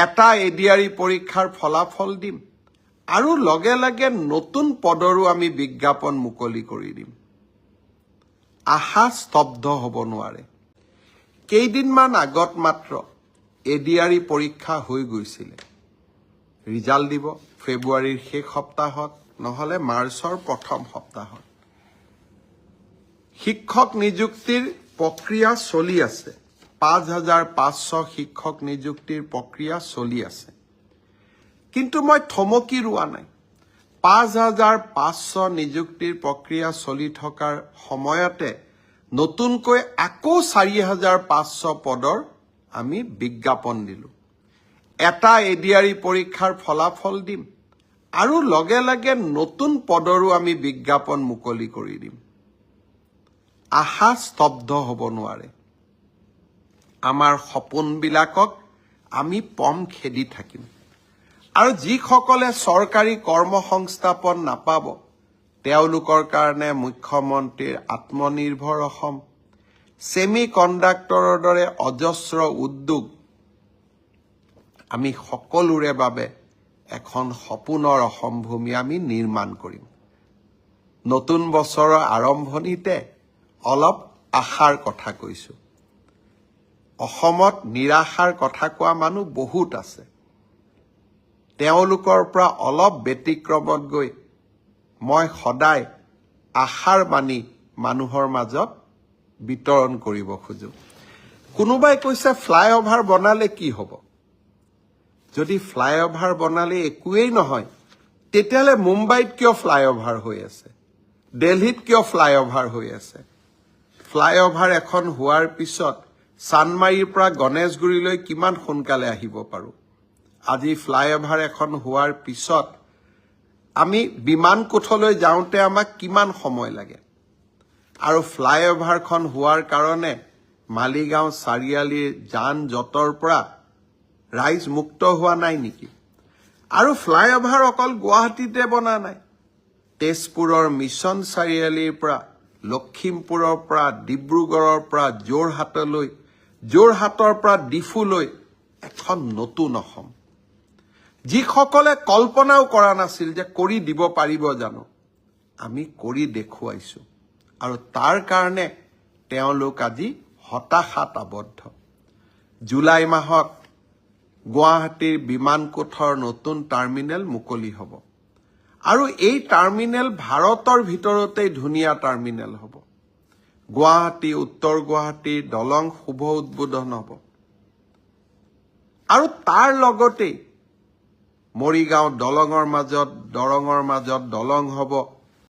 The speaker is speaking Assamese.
এটা এডিআৰই পৰীক্ষাৰ ফলাফল দিম আৰু লগে লগে নতুন পদৰো আমি বিজ্ঞাপন মুকলি কৰি দিম। আশা স্তব্ধ হ'ব নোৱাৰে। কেইদিনমান আগত মাত্ৰ এডিআৰই পৰীক্ষা হৈ গৈছিলে। ৰিজাল্ট দিব ফেব্ৰুৱাৰীৰ শেষ সপ্তাহত নহলে মাৰ্চৰ প্ৰথম সপ্তাহত। শিক্ষক নিযুক্তিৰ প্ৰক্ৰিয়া চলি আছে। ৫,৫০০ শিক্ষক নিযুক্তিৰ প্ৰক্ৰিয়া চলি আছে। কিন্তু মই থমকি ৰোৱা নাই। ৫,৫০০ নিযুক্তিৰ প্ৰক্ৰিয়া চলি থকাৰ সময়তে নতুনকৈ আকৌ ৪,৫০০ পদৰ আমি বিজ্ঞাপন দিলোঁ। এটা এডিআৰই পৰীক্ষাৰ ফলাফল দিম আৰু লগে লগে নতুন পদৰো আমি বিজ্ঞাপন মুকলি কৰি দিম। আশা স্তব্ধ হ'ব নোৱাৰে। আমাৰ সপোনবিলাকক আমি পম খেদি থাকিম। আৰু যিসকলে চৰকাৰী কৰ্মসংস্থাপন নাপাব তেওঁলোকৰ কাৰণে মুখ্যমন্ত্ৰীৰ আত্মনিৰ্ভৰ অসম, ছেমি কণ্ডাক্টৰৰ দৰে অজস্ৰ উদ্যোগ আমি সকলোৰে বাবে এখন সপোনৰ অসম ভূমি আমি নিৰ্মাণ কৰিম। নতুন বছৰৰ আৰম্ভণিতে অলপ আশাৰ কথা কৈছোঁ। অসমত নিৰাশাৰ কথা কোৱা মানুহ বহুত আছে। তেওঁলোকৰ পৰা অলপ ব্যতিক্ৰমত গৈ মই সদায় আশাৰ বাণী মানুহৰ মাজত বিতৰণ কৰিব খোজো। কোনোবাই কৈছে ফ্লাইঅভাৰ বনালে কি হ'ব? যদি ফ্লাইঅভাৰ বনালে একোৱেই নহয় তেতিয়াহ'লে মুম্বাইত কিয় ফ্লাইঅভাৰ হৈ আছে? দিল্লীত কিয় ফ্লাইঅভাৰ হৈ আছে? ফ্লাইঅভাৰ এখন হোৱাৰ পিছত চানমাৰীৰ পৰা গণেশগুৰিলৈ কিমান সোনকালে আহিব পাৰোঁ? আজি ফ্লাইঅভাৰ এখন হোৱাৰ পিছত আমি বিমানকোটলৈ যাওঁতে আমাক কিমান সময় লাগে? আৰু ফ্লাইঅভাৰখন হোৱাৰ কাৰণে মালিগাঁও চাৰিআলিৰ যান জঁটৰ পৰা ৰাইজ মুক্ত হোৱা নাই নেকি? আৰু ফ্লাইঅভাৰ অকল গুৱাহাটীতে বনা নাই। তেজপুৰৰ মিছন চাৰিআলিৰ পৰা, লখিমপুৰৰ পৰা, ডিব্ৰুগড়ৰ পৰা যোৰহাটলৈ, যোৰহাটৰ পৰা ডিফুলৈ এখন নতুন অসম। যিসকলে কল্পনাও কৰা নাছিল যে কৰি দিব পাৰিব জানো, আমি কৰি দেখুৱাইছোঁ। আৰু তাৰ কাৰণে তেওঁলোক আজি হতাশাত আবদ্ধ। জুলাই মাহত গুৱাহাটীৰ বিমানকোটৰ নতুন টাৰ্মিনেল মুকলি হ'ব। আৰু এই টাৰ্মিনেল ভাৰতৰ ভিতৰতেই ধুনীয়া টাৰ্মিনেল হ'ব। গুৱাহাটী, উত্তৰ গুৱাহাটীৰ দলং শুভ উদ্বোধন হ'ব। আৰু তাৰ লগতেই মৰিগাঁও দৰঙৰ মাজত দলং হ'ব।